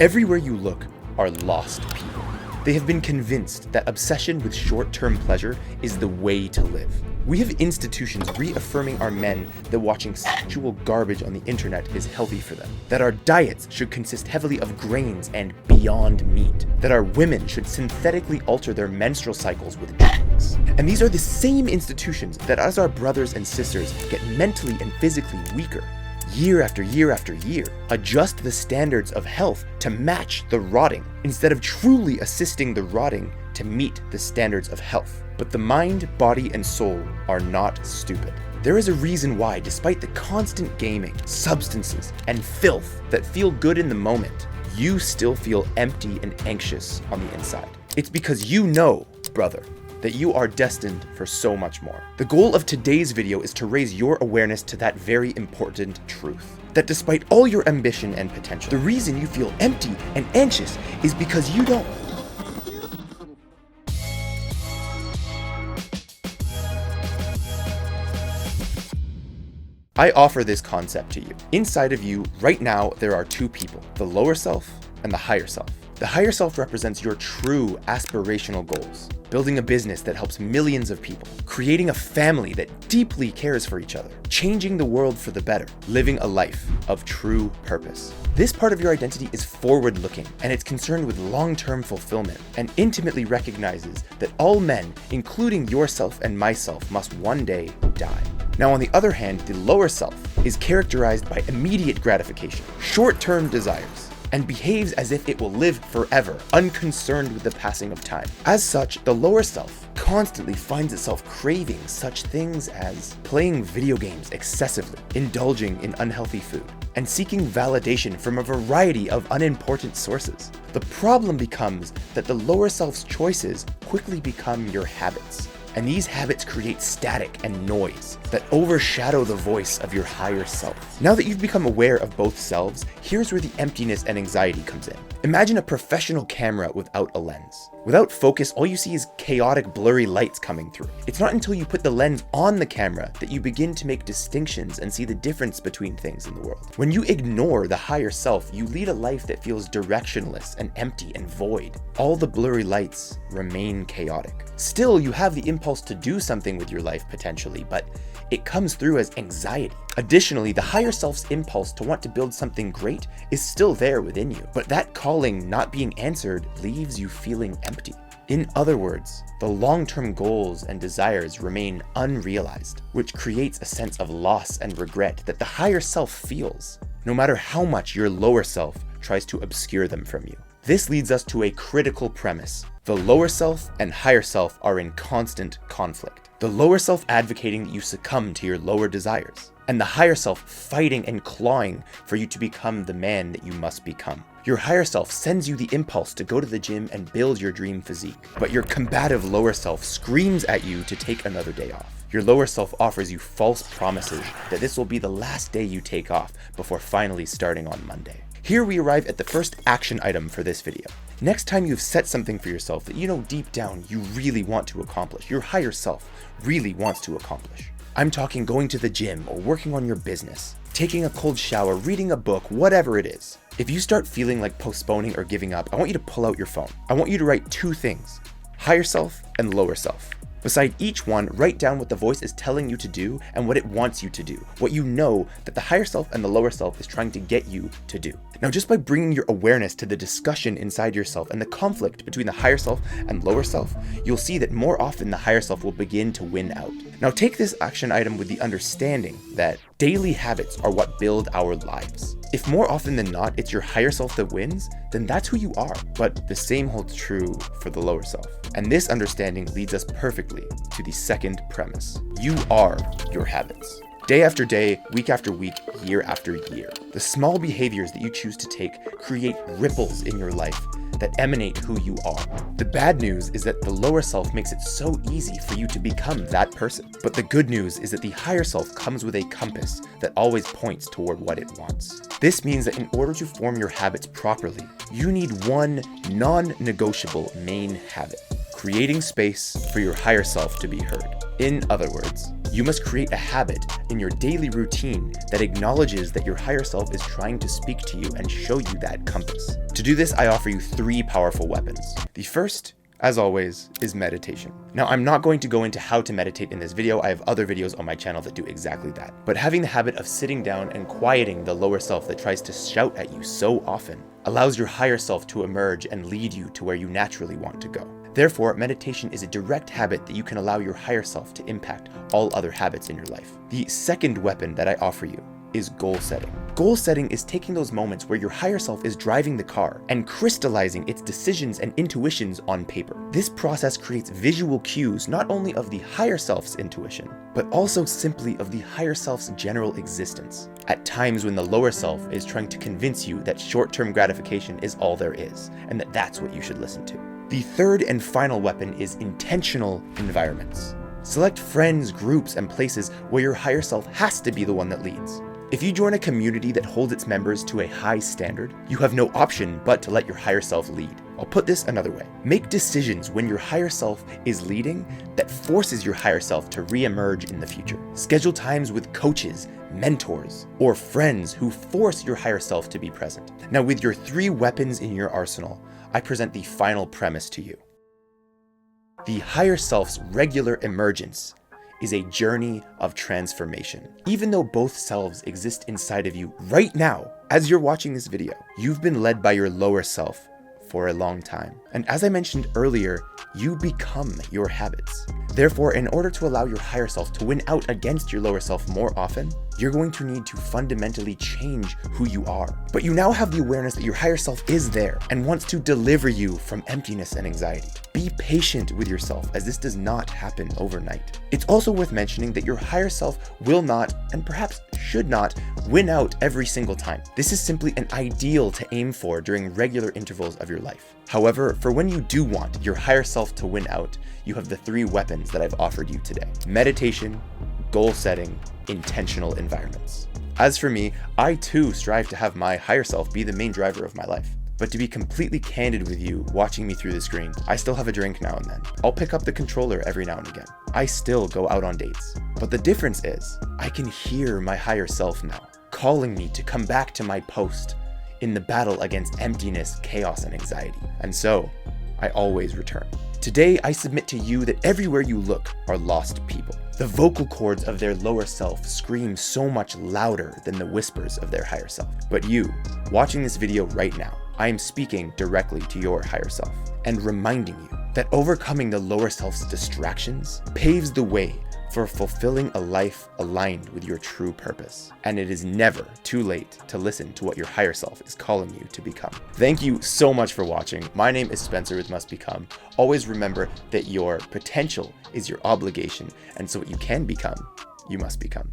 Everywhere you look are lost people. They have been convinced that obsession with short-term pleasure is the way to live. We have institutions reaffirming our men that watching sexual garbage on the internet is healthy for them, that our diets should consist heavily of grains and beyond meat, that our women should synthetically alter their menstrual cycles with drugs. And these are the same institutions that, as our brothers and sisters get mentally and physically weaker, year after year after year, adjust the standards of health to match the rotting, instead of truly assisting the rotting to meet the standards of health. But the mind, body, and soul are not stupid. There is a reason why, despite the constant gaming, substances, and filth that feel good in the moment, you still feel empty and anxious on the inside. It's because you know, brother, that you are destined for so much more. The goal of today's video is to raise your awareness to that very important truth. That despite all your ambition and potential, the reason you feel empty and anxious is because you don't. I offer this concept to you. Inside of you, right now, there are two people, the lower self and the higher self. The higher self represents your true aspirational goals. Building a business that helps millions of people, creating a family that deeply cares for each other, changing the world for the better, living a life of true purpose. This part of your identity is forward-looking, and it's concerned with long-term fulfillment, and intimately recognizes that all men, including yourself and myself, must one day die. Now, on the other hand, the lower self is characterized by immediate gratification, short-term desires, and behaves as if it will live forever, unconcerned with the passing of time. As such, the lower self constantly finds itself craving such things as playing video games excessively, indulging in unhealthy food, and seeking validation from a variety of unimportant sources. The problem becomes that the lower self's choices quickly become your habits. And these habits create static and noise that overshadow the voice of your higher self. Now that you've become aware of both selves, here's where the emptiness and anxiety comes in. Imagine a professional camera without a lens. Without focus, all you see is chaotic, blurry lights coming through. It's not until you put the lens on the camera that you begin to make distinctions and see the difference between things in the world. When you ignore the higher self, you lead a life that feels directionless and empty and void. All the blurry lights remain chaotic. Still, you have the impulse to do something with your life potentially, but it comes through as anxiety. Additionally, the higher self's impulse to want to build something great is still there within you, but that calling not being answered leaves you feeling empty. In other words, the long-term goals and desires remain unrealized, which creates a sense of loss and regret that the higher self feels, no matter how much your lower self tries to obscure them from you. This leads us to a critical premise. The lower self and higher self are in constant conflict. The lower self advocating that you succumb to your lower desires, and the higher self fighting and clawing for you to become the man that you must become. Your higher self sends you the impulse to go to the gym and build your dream physique, but your combative lower self screams at you to take another day off. Your lower self offers you false promises that this will be the last day you take off before finally starting on Monday. Here we arrive at the first action item for this video. Next time you've set something for yourself that you know deep down you really want to accomplish, your higher self really wants to accomplish. I'm talking going to the gym or working on your business, taking a cold shower, reading a book, whatever it is. If you start feeling like postponing or giving up, I want you to pull out your phone. I want you to write two things: higher self and lower self. Beside each one, write down what the voice is telling you to do and what it wants you to do, what you know that the higher self and the lower self is trying to get you to do. Now, just by bringing your awareness to the discussion inside yourself and the conflict between the higher self and lower self, you'll see that more often the higher self will begin to win out. Now, take this action item with the understanding that daily habits are what build our lives. If more often than not it's your higher self that wins, then that's who you are. But the same holds true for the lower self. And this understanding leads us perfectly to the second premise. You are your habits. Day after day, week after week, year after year, the small behaviors that you choose to take create ripples in your life that emanate who you are. The bad news is that the lower self makes it so easy for you to become that person. But the good news is that the higher self comes with a compass that always points toward what it wants. This means that in order to form your habits properly, you need one non-negotiable main habit: creating space for your higher self to be heard. In other words, You must create a habit in your daily routine that acknowledges that your higher self is trying to speak to you and show you that compass. To do this, I offer you 3 powerful weapons. The first, as always, is meditation. Now, I'm not going to go into how to meditate in this video. I have other videos on my channel that do exactly that. But having the habit of sitting down and quieting the lower self that tries to shout at you so often allows your higher self to emerge and lead you to where you naturally want to go. Therefore, meditation is a direct habit that you can allow your higher self to impact all other habits in your life. The second weapon that I offer you is goal setting. Goal setting is taking those moments where your higher self is driving the car and crystallizing its decisions and intuitions on paper. This process creates visual cues not only of the higher self's intuition, but also simply of the higher self's general existence. At times when the lower self is trying to convince you that short-term gratification is all there is, and that that's what you should listen to. The third and final weapon is intentional environments. Select friends, groups, and places where your higher self has to be the one that leads. If you join a community that holds its members to a high standard, you have no option but to let your higher self lead. I'll put this another way. Make decisions when your higher self is leading that forces your higher self to re-emerge in the future. Schedule times with coaches, mentors, or friends who force your higher self to be present. Now, with your 3 weapons in your arsenal, I present the final premise to you. The higher self's regular emergence is a journey of transformation. Even though both selves exist inside of you right now, as you're watching this video, you've been led by your lower self for a long time. And as I mentioned earlier, you become your habits. Therefore, in order to allow your higher self to win out against your lower self more often, you're going to need to fundamentally change who you are. But you now have the awareness that your higher self is there and wants to deliver you from emptiness and anxiety. Be patient with yourself, as this does not happen overnight. It's also worth mentioning that your higher self will not, and perhaps should not, win out every single time. This is simply an ideal to aim for during regular intervals of your life. However, for when you do want your higher self to win out, you have the 3 weapons that I've offered you today: meditation, goal setting, intentional environments. As for me, I too strive to have my higher self be the main driver of my life. But to be completely candid with you, watching me through the screen, I still have a drink now and then. I'll pick up the controller every now and again. I still go out on dates. But the difference is, I can hear my higher self now, calling me to come back to my post in the battle against emptiness, chaos, and anxiety. And so, I always return. Today, I submit to you that everywhere you look are lost people. The vocal cords of their lower self scream so much louder than the whispers of their higher self. But you, watching this video right now, I am speaking directly to your higher self and reminding you that overcoming the lower self's distractions paves the way for fulfilling a life aligned with your true purpose. And it is never too late to listen to what your higher self is calling you to become. Thank you so much for watching. My name is Spencer with Must Become. Always remember that your potential is your obligation, and so what you can become, you must become.